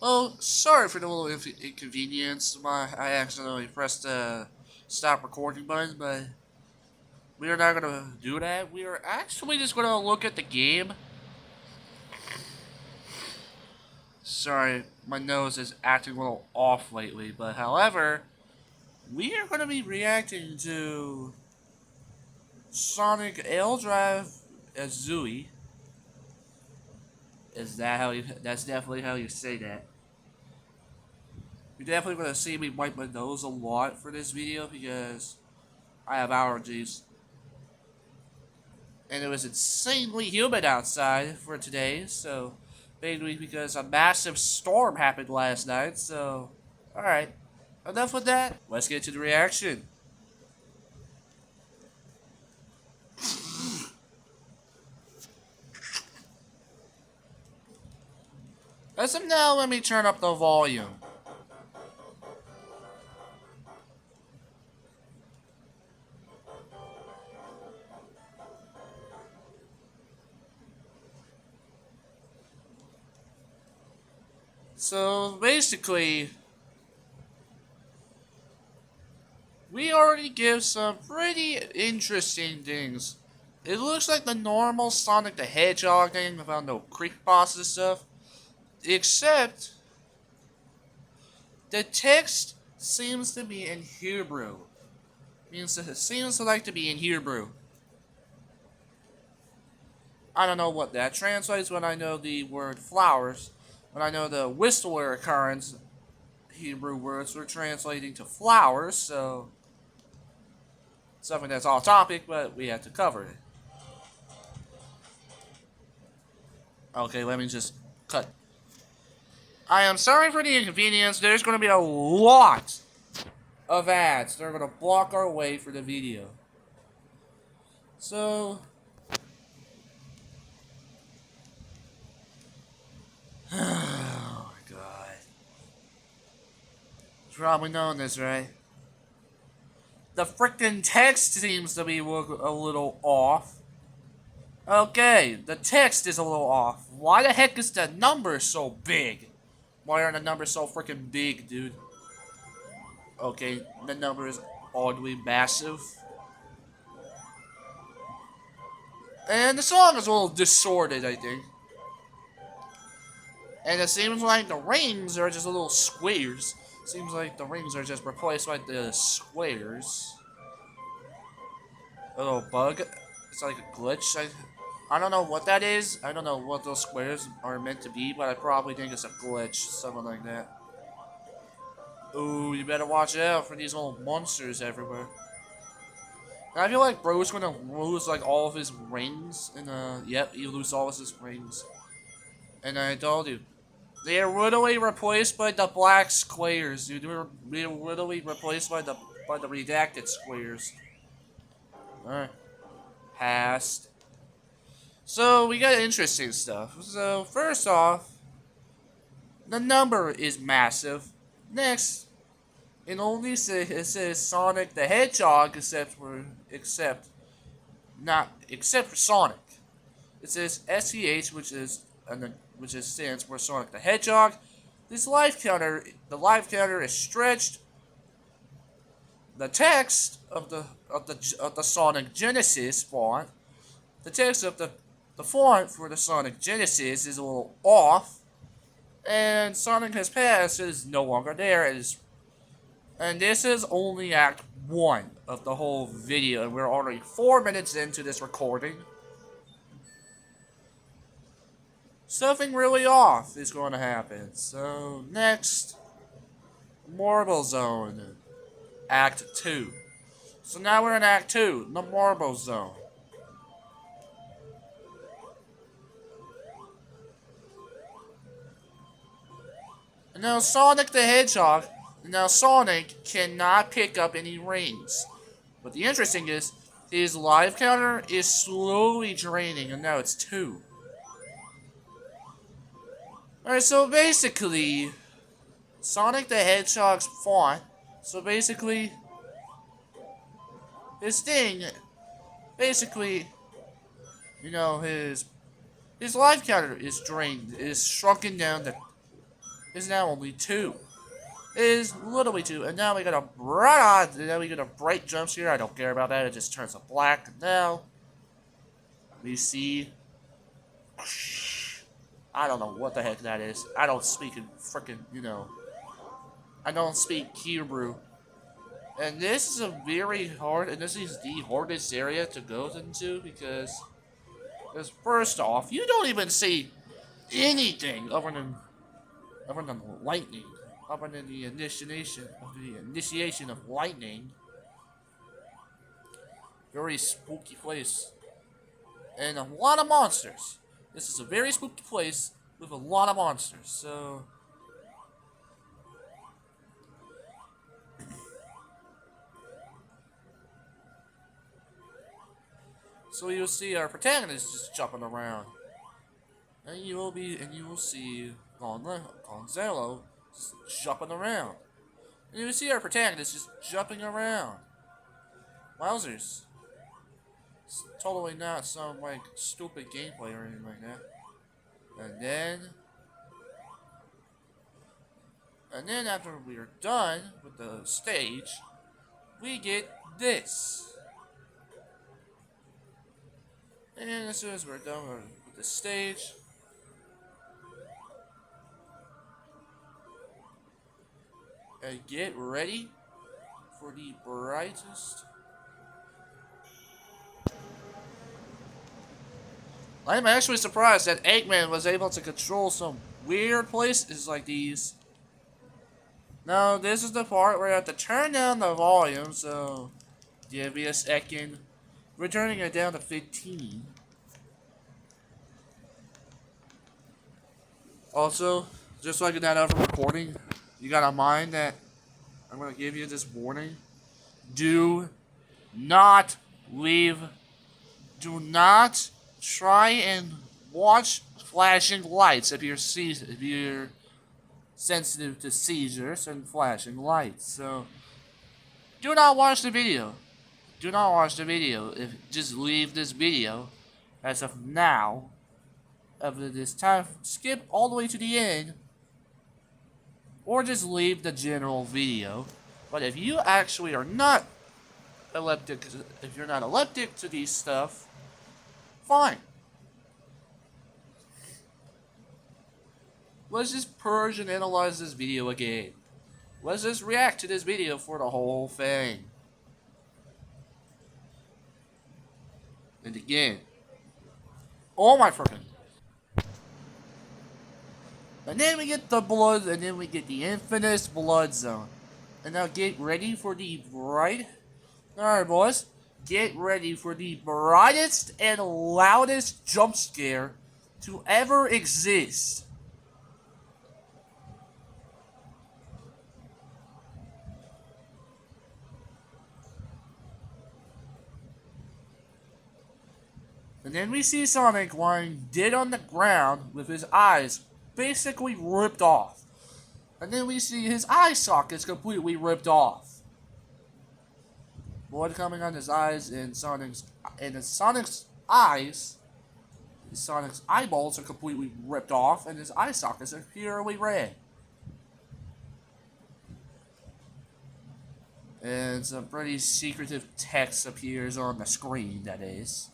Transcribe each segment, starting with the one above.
Oh, sorry for the little inconvenience. I accidentally pressed the stop recording button, but we are not gonna do that. We are actually just gonna look at the game. Sorry, my nose is acting a little off lately, but however, we are gonna be reacting to Sonic L Drive Azul. Is that how you? That's definitely how you say that. You're definitely gonna see me wipe my nose a lot for this video because I have allergies. And it was insanely humid outside for today, so mainly because a massive storm happened last night, so alright. Enough with that. Let's get to the reaction. As of now, let me turn up the volume. So basically, we already give some pretty interesting things. It looks like the normal Sonic the Hedgehog game without no creepypasta stuff, except the text seems to be in Hebrew. Means it seems to like to be in Hebrew. I don't know what that translates when I know the word flowers. When I know the Whistle Occurrence Hebrew words were translating to flowers, so something that's off topic, but we have to cover it. Okay, let me just cut. I am sorry for the inconvenience. There's going to be a lot of ads. They're going to block our way for the video. So, oh my god. You've probably known this, right? The frickin' text seems to be a little off. Okay, the text is a little off. Why the heck is the number so big? Why are the numbers so freaking big, dude? Okay, the number is oddly massive. And the song is a little distorted, I think. And it seems like the rings are just little squares. Seems like the rings are just replaced by the squares. A little bug. It's like a glitch. I don't know what that is. I don't know what those squares are meant to be, but I probably think it's a glitch. Something like that. Ooh, you better watch out for these little monsters everywhere. And I feel like bro's gonna lose like all of his rings. And yep, he loses all of his rings. And I told you. They are literally replaced by the black squares, dude. They're literally replaced by the redacted squares. Alright. Past. So we got interesting stuff. So first off, the number is massive. Next, it only says Sonic the Hedgehog except for Sonic. It says SCH, which stands for Sonic the Hedgehog. The life counter is stretched. The text of the Sonic Genesis font, the text of the font for the Sonic Genesis is a little off, and Sonic Has Passed is no longer there. And this is only Act 1 of the whole video, and we're already 4 minutes into this recording. Something really off is going to happen. So, next, Marble Zone, Act 2. So now we're in Act 2, the Marble Zone. And now Sonic the Hedgehog, now Sonic cannot pick up any rings. But the interesting is, his life counter is slowly draining, and now it's 2. Alright, so basically, Sonic the Hedgehog's font, so basically, his thing, basically, you know, his life counter is drained, is shrunken down to, is now only 2. It is literally 2, and now we got a bright, and now we get a bright jump scare. I don't care about that. It just turns to black. And now we see. I don't know what the heck that is. I don't speak in freaking, I don't speak Hebrew. And this is a very hard, and this is the hardest area to go into because first off, you don't even see anything other than lightning, other than the initiation of lightning. Very spooky place, and a lot of monsters. This is a very spooky place with a lot of monsters. So you'll see our protagonist just jumping around, and you will see Gonzalo just jumping around, and you will see our protagonist just jumping around. Wowzers! It's totally not some like stupid gameplay or anything like that. And then after we are done with the stage, we get this. And as soon as we're done with the stage, get ready for the brightest. I'm actually surprised that Eggman was able to control some weird places like these. Now, this is the part where I have to turn down the volume, so give me a second. We're turning it down to 15. Also, just so I get that out from recording, you gotta mind that I'm gonna give you this warning. Do not leave. Do not try and watch flashing lights if you're sensitive to seizures and flashing lights. So, do not watch the video. Do not watch the video. Just leave this video as of now. After this time, skip all the way to the end, or just leave the general video. But if you actually are not if you're not epileptic to these stuff, fine. Let's just purge and analyze this video again. Let's just react to this video for the whole thing. And again. Oh my freaking. And then we get the blood, and then we get the infamous blood zone. And now get ready for the bright. Alright, boys. Get ready for the brightest and loudest jump scare to ever exist. And then we see Sonic lying dead on the ground with his eyes basically ripped off. And then we see his eye sockets completely ripped off. Blood coming on his eyes, and Sonic's eyes, Sonic's eyeballs are completely ripped off, and his eye sockets are purely red. And some pretty secretive text appears on the screen, that is.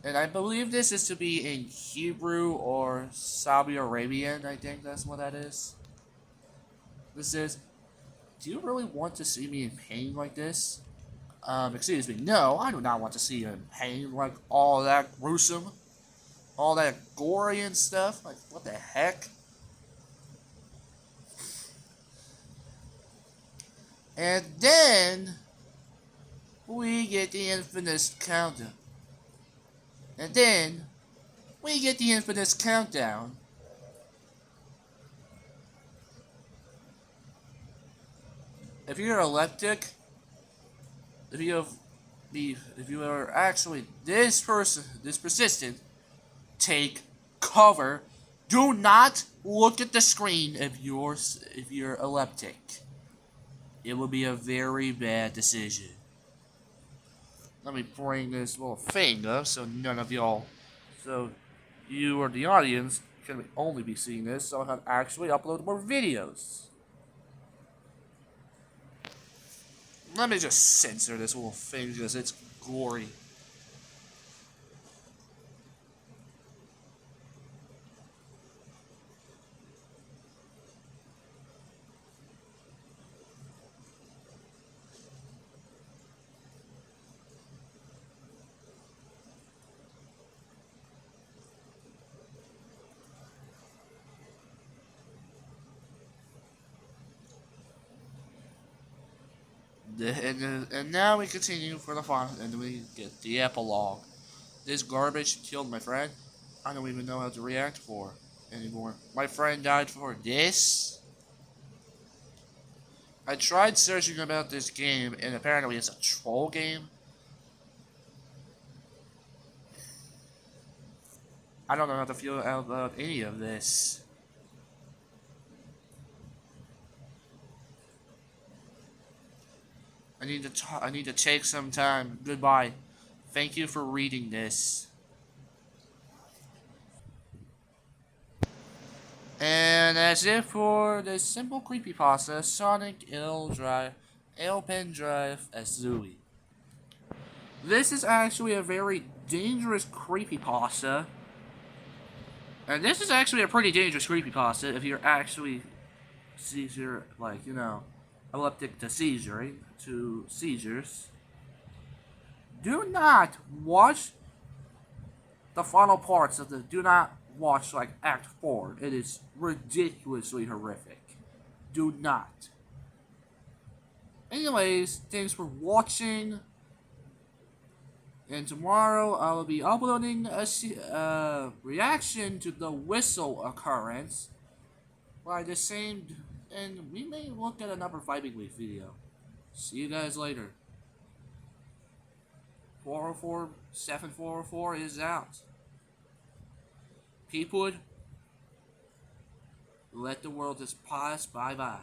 And I believe this is to be in Hebrew or Saudi Arabian, I think that's what that is. This is, do you really want to see me in pain like this? Excuse me, no, I do not want to see you in pain like all that gruesome, all that gory and stuff, like what the heck? And then, we get the infamous countdown. And then, we get the infamous countdown. If you're epileptic, if you are actually this persistent, take cover. Do not look at the screen if you're epileptic. It will be a very bad decision. Let me bring this little thing up so you or the audience can only be seeing this, so I can actually upload more videos. Let me just censor this little thing because it's gory. And now we continue for the final, and we get the epilogue. This garbage killed my friend. I don't even know how to react for anymore. My friend died for this. I tried searching about this game, and apparently it's a troll game. I don't know how to feel about any of this. I need to take some time. Goodbye. Thank you for reading this. And that's it for the simple creepypasta Sonic.EYX Pendrive Azul. This is actually a very dangerous creepypasta. And this is actually a pretty dangerous creepypasta if you're actually seizure, like, epileptic to seizures. Do not watch the final parts of the. Do not watch, like, Act 4. It is ridiculously horrific. Do not. Anyways, thanks for watching. And tomorrow I will be uploading a reaction to the Whistle Occurrence by the same, and we may look at another Vibing Week video. See you guys later. 7404 is out. People, let the world just pass. Bye bye.